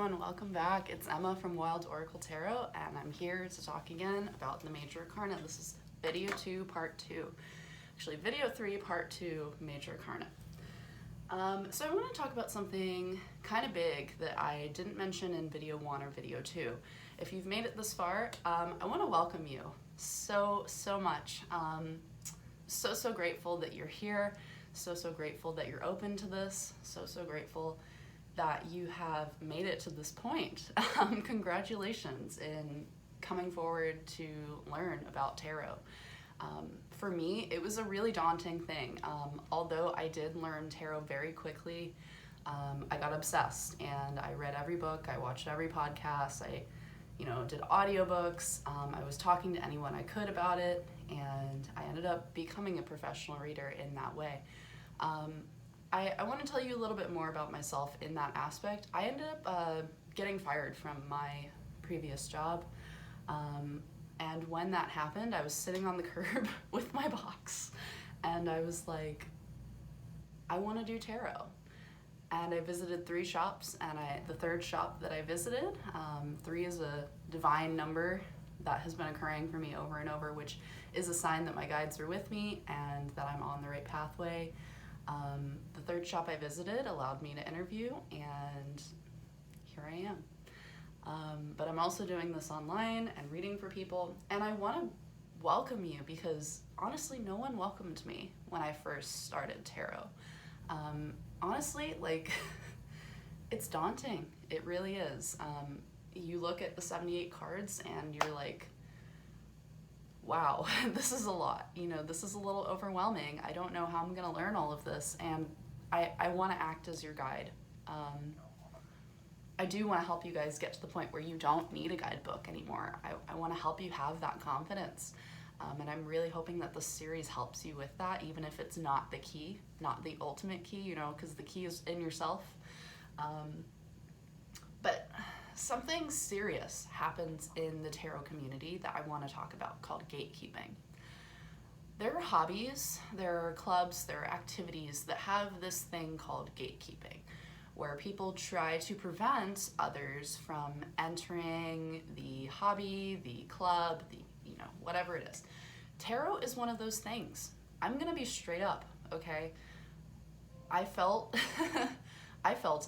everyone, welcome back. It's Emma from Wild Oracle Tarot, and I'm here to talk again about the Major Arcana. This is video 2, part 2. Actually, video 3, part 2, Major Arcana. So I want to talk about something kind of big that I didn't mention in video 1 or video 2. If you've made it this far, I want to welcome you so much. So grateful that you're here. So grateful that you're open to this. So grateful that you have made it to this point. Congratulations in coming forward to learn about tarot. For me, it was a really daunting thing. Although I did learn tarot very quickly, I got obsessed and I read every book, I watched every podcast, I did audiobooks, I was talking to anyone I could about it, and I ended up becoming a professional reader in that way. I want to tell you a little bit more about myself in that aspect. I ended up getting fired from my previous job, and when that happened, I was sitting on the curb with my box, and I was like, I want to do tarot. And I visited 3 shops, and the third shop that I visited, 3 is a divine number that has been occurring for me over and over, which is a sign that my guides are with me and that I'm on the right pathway. The third shop I visited allowed me to interview, and here I am. But I'm also doing this online and reading for people, and I want to welcome you because honestly, no one welcomed me when I first started tarot. Honestly, it's daunting. It really is. You look at the 78 cards and you're like, wow, this is a lot. This is a little overwhelming. I don't know how I'm going to learn all of this, and I want to act as your guide. I do want to help you guys get to the point where you don't need a guidebook anymore. I want to help you have that confidence. And I'm really hoping that this series helps you with that, even if it's not the key, not the ultimate key, because the key is in yourself. But something serious happens in the tarot community that I want to talk about called gatekeeping. There are hobbies, there are clubs, there are activities that have this thing called gatekeeping, where people try to prevent others from entering the hobby, the club, whatever it is. Tarot is one of those things. I'm gonna be straight up, okay? I felt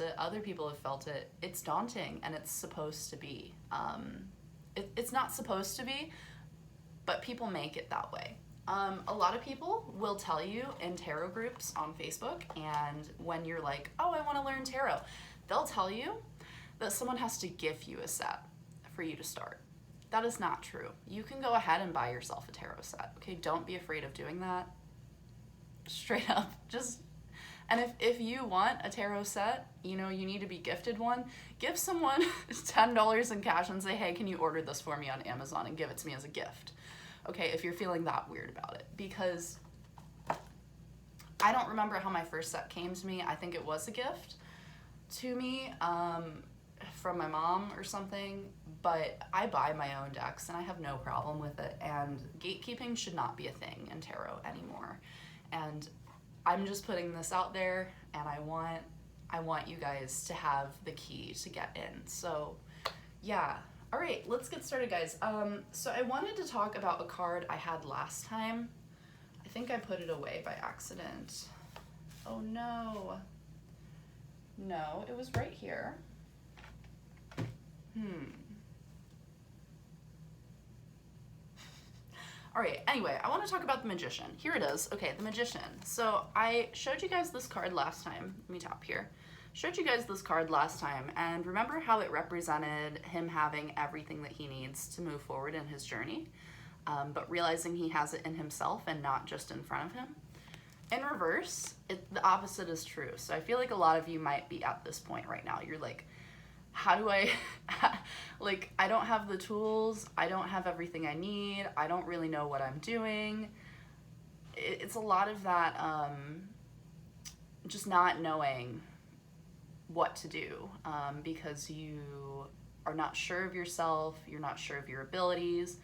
it, other people have felt it. It's daunting, and it's supposed to be. It's not supposed to be, but people make it that way. A lot of people will tell you in tarot groups on Facebook, and when you're like, oh, I want to learn tarot, they'll tell you that someone has to gift you a set for you to start. That is not true. You can go ahead and buy yourself a tarot set, okay? Don't be afraid of doing that. Straight up, and if you want a tarot set, you need to be gifted one, give someone $10 in cash and say, hey, can you order this for me on Amazon and give it to me as a gift? Okay, if you're feeling that weird about it, because I don't remember how my first set came to me. I think it was a gift to me from my mom or something, but I buy my own decks and I have no problem with it, and gatekeeping should not be a thing in tarot anymore. And I'm just putting this out there, and I want you guys to have the key to get in. So yeah. All right, let's get started, guys. So I wanted to talk about a card I had last time. I think I put it away by accident. Oh no. No, it was right here. All right, anyway, I want to talk about the Magician. Here it is. Okay, the Magician. So I showed you guys this card last time. Let me tap here. Showed you guys this card last time, and remember how it represented him having everything that he needs to move forward in his journey, but realizing he has it in himself and not just in front of him? In reverse, the opposite is true. So I feel like a lot of you might be at this point right now. You're like, how do I, I don't have the tools, I don't have everything I need, I don't really know what I'm doing. It's a lot of that, just not knowing what to do, because you are not sure of yourself, you're not sure of your abilities,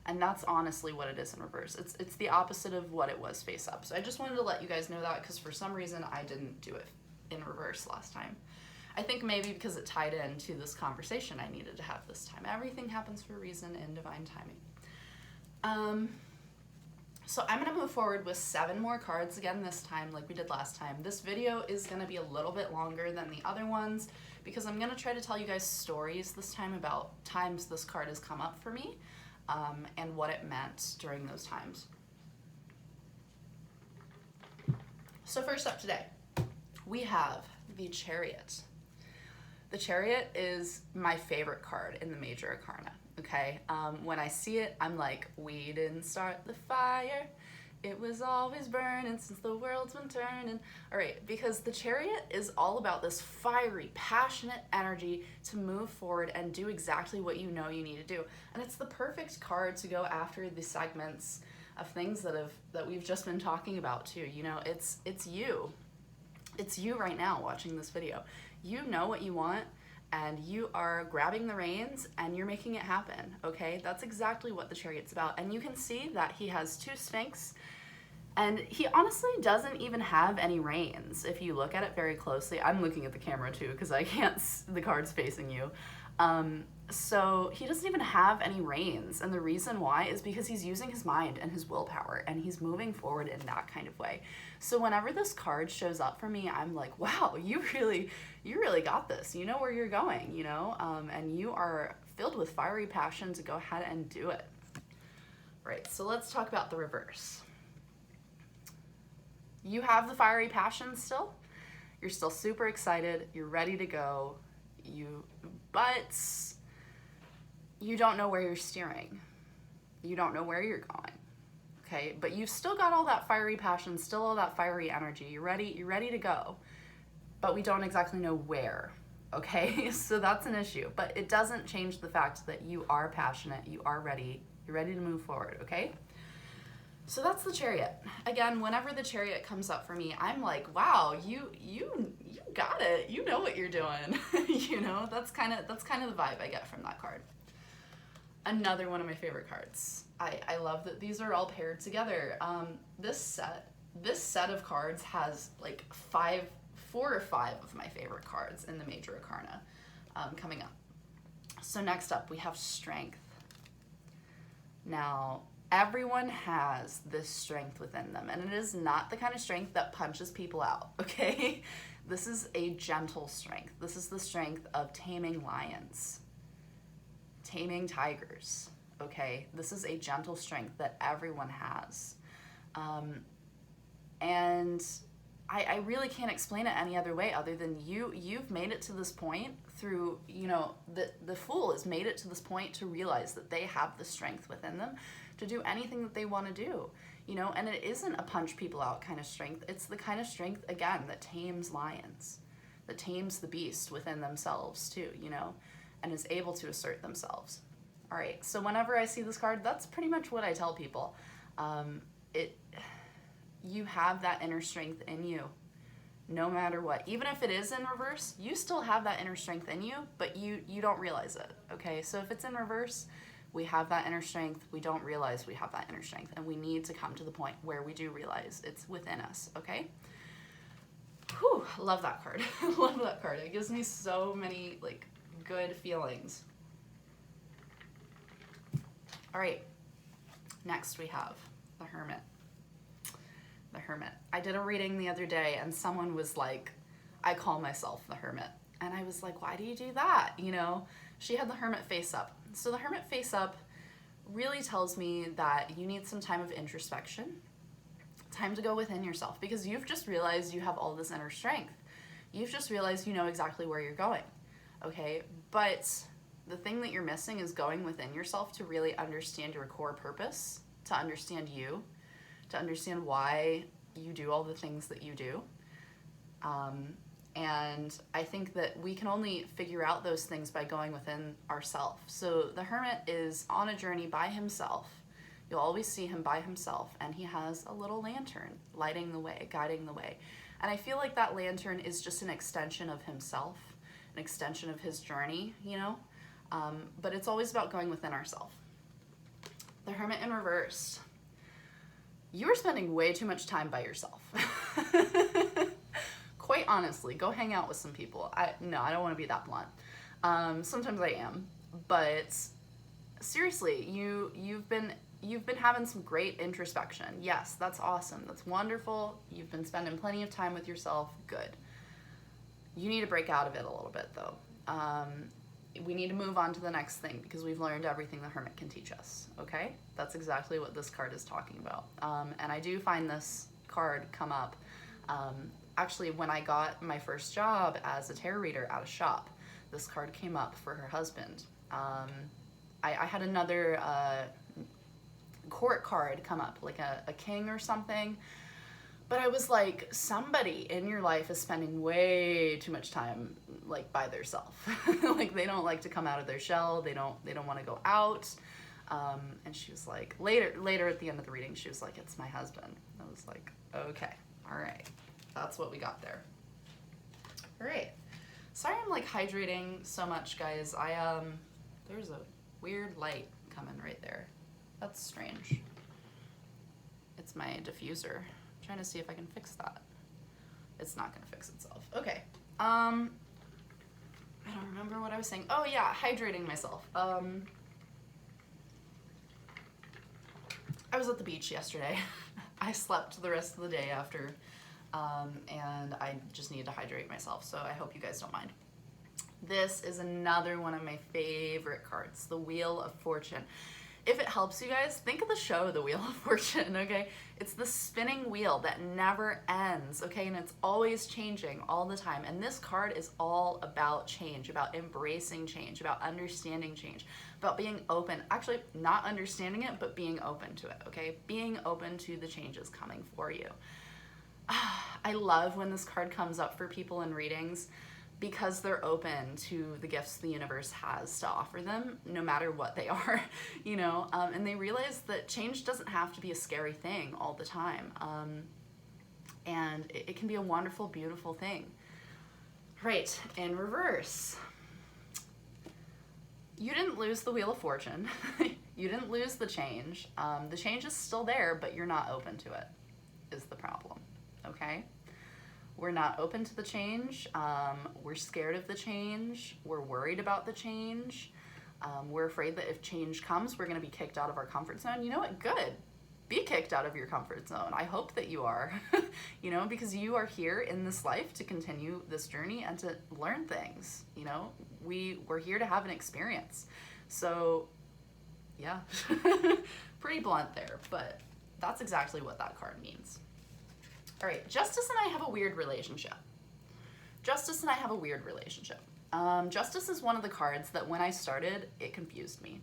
and that's honestly what it is in reverse. It's the opposite of what it was face up. So I just wanted to let you guys know that, because for some reason I didn't do it in reverse last time. I think maybe because it tied into this conversation I needed to have this time. Everything happens for a reason in divine timing. So I'm going to move forward with 7 more cards again this time like we did last time. This video is going to be a little bit longer than the other ones because I'm going to try to tell you guys stories this time about times this card has come up for me and what it meant during those times. So first up today, we have the Chariot. The Chariot is my favorite card in the Major Arcana. Okay, when I see it, I'm like, we didn't start the fire. It was always burning since the world's been turning. All right, because the Chariot is all about this fiery, passionate energy to move forward and do exactly what you know you need to do. And it's the perfect card to go after the segments of things that we've just been talking about too. You know, it's you. It's you right now watching this video. You know what you want, and you are grabbing the reins and you're making it happen, okay? That's exactly what the Chariot's about. And you can see that he has 2 Sphinx, and he honestly doesn't even have any reins. If you look at it very closely, I'm looking at the camera too because I can't, the card's facing you. So he doesn't even have any reins, and the reason why is because he's using his mind and his willpower, and he's moving forward in that kind of way. So whenever this card shows up for me, I'm like, wow, you really got this. You know where you're going, you know, and you are filled with fiery passion to go ahead and do it. Right, so let's talk about the reverse. You have the fiery passion still. You're still super excited. You're ready to go. But you don't know where you're steering. You don't know where you're going. Okay, but you've still got all that fiery passion, still all that fiery energy. You're ready to go. But we don't exactly know where. Okay, so that's an issue. But it doesn't change the fact that you are passionate, you are ready, you're ready to move forward, okay? So that's the Chariot. Again, whenever the Chariot comes up for me, I'm like, wow, you got it. You know what you're doing. You know, that's kind of the vibe I get from that card. Another one of my favorite cards. I love that these are all paired together. This set of cards has like 4 or 5 of my favorite cards in the Major Arcana coming up. So next up, we have Strength. Now, everyone has this strength within them, and it is not the kind of strength that punches people out, okay? This is a gentle strength. This is the strength of taming lions, taming tigers, okay? This is a gentle strength that everyone has. And I really can't explain it any other way other than you've made it to this point through, you know, the Fool has made it to this point to realize that they have the strength within them to do anything that they want to do, you know, and it isn't a punch people out kind of strength. It's the kind of strength, again, that tames lions, that tames the beast within themselves too, you know, and is able to assert themselves. All right, so whenever I see this card, that's pretty much what I tell people. You have that inner strength in you, no matter what. Even if it is in reverse, you still have that inner strength in you, but you don't realize it, okay? So if it's in reverse, we have that inner strength, we don't realize we have that inner strength, and we need to come to the point where we do realize it's within us, okay? Whew, love that card. Love that card. It gives me so many, like, good feelings. All right, next we have the Hermit. The Hermit. I did a reading the other day and someone was like, I call myself the Hermit. And I was like, why do you do that? You know, she had the Hermit face up. So the Hermit face up really tells me that you need some time of introspection, time to go within yourself, because you've just realized you have all this inner strength. You've just realized you know exactly where you're going, okay? But the thing that you're missing is going within yourself to really understand your core purpose, to understand you, to understand why you do all the things that you do. And I think that we can only figure out those things by going within ourselves. So the Hermit is on a journey by himself. You'll always see him by himself, and he has a little lantern lighting the way, guiding the way. And I feel like that lantern is just an extension of himself, an extension of his journey, you know? But it's always about going within ourselves. The Hermit in reverse. You are spending way too much time by yourself. quite honestly, go hang out with some people. No, I don't want to be that blunt. Sometimes I am, but seriously, you've been having some great introspection. Yes, that's awesome. That's wonderful. You've been spending plenty of time with yourself. Good. You need to break out of it a little bit, though. We need to move on to the next thing because we've learned everything the Hermit can teach us, okay? That's exactly what this card is talking about. And I do find this card come up. Actually, when I got my first job as a tarot reader at a shop, this card came up for her husband. I had another court card come up, like a king or something. But I was like, somebody in your life is spending way too much time like by themselves. Like they don't like to come out of their shell. They don't want to go out. And she was like, later at the end of the reading, she was like, it's my husband. I was like, okay, all right. That's what we got there. All right. Sorry I'm like hydrating so much, guys. There's a weird light coming right there. That's strange. It's my diffuser. I'm trying to see if I can fix that. It's not gonna fix itself. Okay. I don't remember what I was saying. Oh yeah, hydrating myself. I was at the beach yesterday. I slept the rest of the day after, and I just needed to hydrate myself, so I hope you guys don't mind. This is another one of my favorite cards, the Wheel of Fortune. If it helps you guys, think of the show, The Wheel of Fortune, okay? It's the spinning wheel that never ends, okay? And it's always changing all the time. And this card is all about change, about embracing change, about understanding change, about being open. Actually, not understanding it, but being open to it, okay? Being open to the changes coming for you. I love when this card comes up for people in readings, because they're open to the gifts the universe has to offer them, no matter what they are, you know, and they realize that change doesn't have to be a scary thing all the time, and it can be a wonderful, beautiful thing. Right, in reverse, you didn't lose the Wheel of Fortune. You didn't lose the change. The change is still there, but you're not open to it, is the problem, okay? We're not open to the change. We're scared of the change. We're worried about the change. We're afraid that if change comes, we're going to be kicked out of our comfort zone. You know what? Good. Be kicked out of your comfort zone. I hope that you are, you know, because you are here in this life to continue this journey and to learn things. You know, we're here to have an experience. So, yeah, pretty blunt there, but that's exactly what that card means. All right, Justice and I have a weird relationship. Justice and I have a weird relationship. Justice is one of the cards that when I started, it confused me.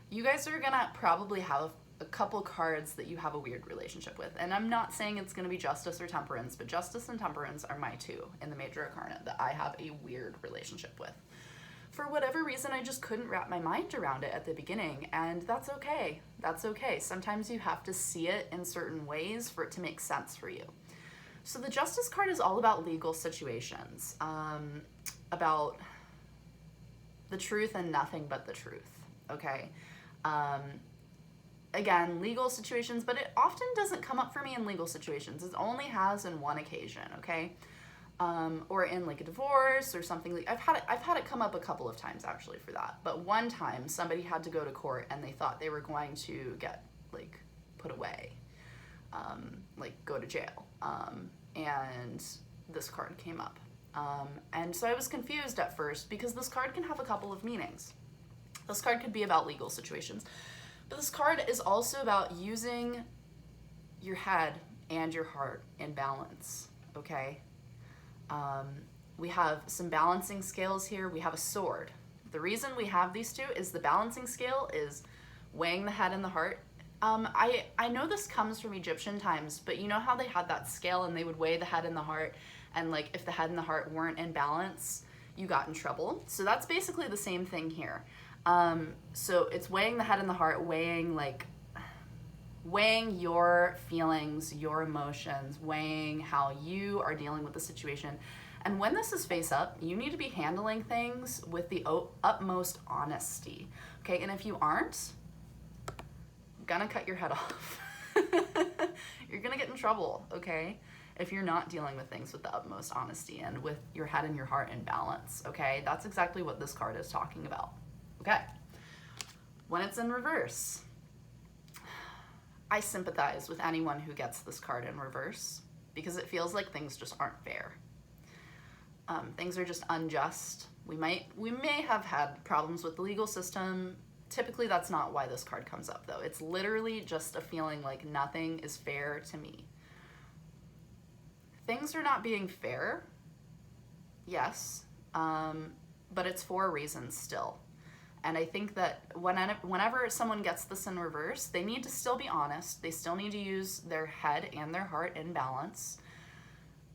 You guys are gonna probably have a couple cards that you have a weird relationship with. And I'm not saying it's gonna be Justice or Temperance, but Justice and Temperance are my two in the Major Arcana that I have a weird relationship with. For whatever reason, I just couldn't wrap my mind around it at the beginning, and that's okay. That's okay. Sometimes you have to see it in certain ways for it to make sense for you. So the Justice card is all about legal situations, about the truth and nothing but the truth, okay? Again, legal situations, but it often doesn't come up for me in legal situations. It only has in one occasion, okay? Or in like a divorce or something. Like I've had it come up a couple of times actually for that. But one time somebody had to go to court and they thought they were going to get like put away, like go to jail. And this card came up. And so I was confused at first because this card can have a couple of meanings. This card could be about legal situations, but this card is also about using your head and your heart in balance, okay? We have some balancing scales here. We have a sword. The reason we have these two is the balancing scale is weighing the head and the heart. I know this comes from Egyptian times, but you know how they had that scale and they would weigh the head and the heart, and like if the head and the heart weren't in balance, you got in trouble. So that's basically the same thing here. So it's weighing the head and the heart, weighing your feelings, your emotions, weighing how you are dealing with the situation. And when this is face up, you need to be handling things with the utmost honesty, okay? And if you aren't, gonna cut your head off. You're gonna get in trouble, okay? if you're not dealing with things with the utmost honesty and with your head and your heart in balance, okay? That's exactly what this card is talking about, okay? When it's in reverse, I sympathize with anyone who gets this card in reverse because it feels like things just aren't fair. Things are just unjust. We may have had problems with the legal system. Typically, that's not why this card comes up, though. It's literally just a feeling like nothing is fair to me. Things are not being fair, yes, but it's for a reason still. And I think that whenever someone gets this in reverse, they need to still be honest. They still need to use their head and their heart in balance.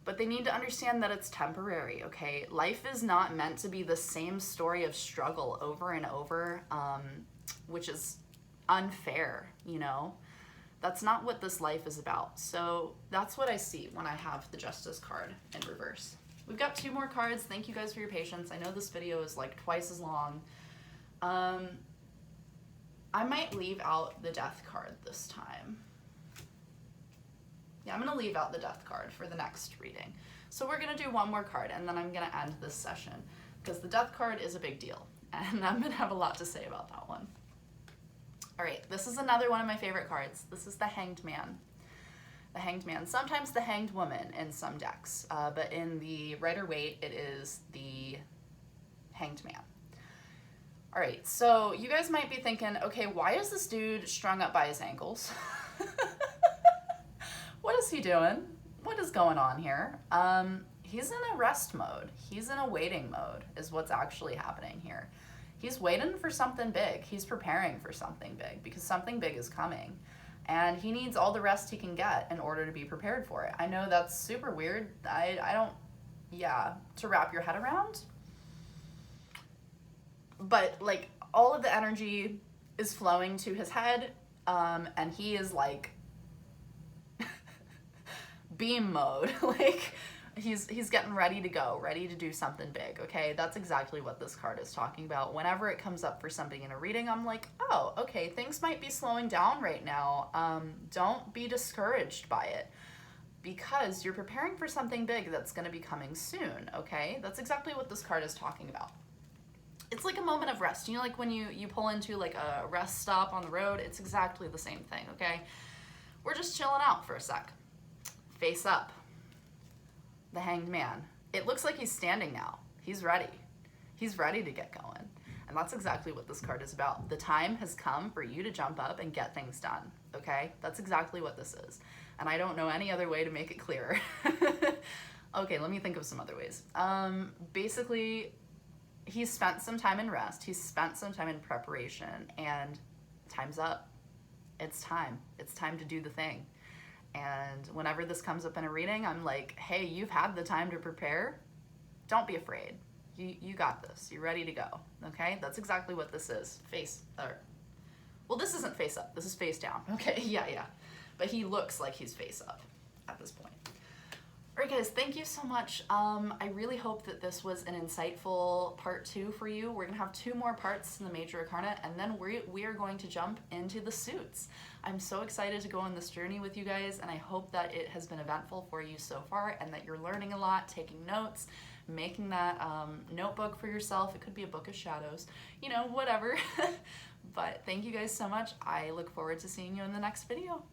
But they need to understand that it's temporary, okay? Life is not meant to be the same story of struggle over and over, which is unfair, you know? That's not what this life is about. So that's what I see when I have the Justice card in reverse. We've got 2 more cards. Thank you guys for your patience. I know this video is like twice as long. I might leave out the Death card this time. Yeah, I'm gonna leave out the Death card for the next reading. So we're gonna do 1 more card and then I'm gonna end this session because the Death card is a big deal and I'm gonna have a lot to say about that one. All right, this is another one of my favorite cards. This is the Hanged Man. The Hanged Man, sometimes the Hanged Woman in some decks, but in the Rider-Waite, it is the Hanged Man. All right, so you guys might be thinking, okay, why is this dude strung up by his ankles? What is he doing? What is going on here? He's in a rest mode. He's in a waiting mode is what's actually happening here. He's waiting for something big. He's preparing for something big because something big is coming. And he needs all the rest he can get in order to be prepared for it. I know that's super weird. To wrap your head around. But like all of the energy is flowing to his head, and he is like beam mode. Like he's getting ready to go, ready to do something big, okay? That's exactly what this card is talking about. Whenever it comes up for something in a reading, I'm like, oh, okay, things might be slowing down right now. Don't be discouraged by it because you're preparing for something big that's going to be coming soon, okay? That's exactly what this card is talking about. It's like a moment of rest. You know, like when you pull into like a rest stop on the road, it's exactly the same thing, okay? We're just chilling out for a sec. Face up. The Hanged Man. It looks like he's standing now. He's ready. He's ready to get going. And that's exactly what this card is about. The time has come for you to jump up and get things done, okay? That's exactly what this is. And I don't know any other way to make it clearer. Okay, let me think of some other ways. Basically, he's spent some time in rest. He's spent some time in preparation, and time's up. It's time. It's time to do the thing. And whenever this comes up in a reading, I'm like, hey, you've had the time to prepare. Don't be afraid. You got this. You're ready to go. Okay? That's exactly what this is. Well, this isn't face up. This is face down. Okay? Yeah. But he looks like he's face up at this point. All right, guys, thank you so much. I really hope that this was an insightful part 2 for you. We're gonna have 2 more parts in the Major Arcana, and then we are going to jump into the suits. I'm so excited to go on this journey with you guys, and I hope that it has been eventful for you so far, and that you're learning a lot, taking notes, making that notebook for yourself. It could be a book of shadows, you know, whatever. But thank you guys so much. I look forward to seeing you in the next video.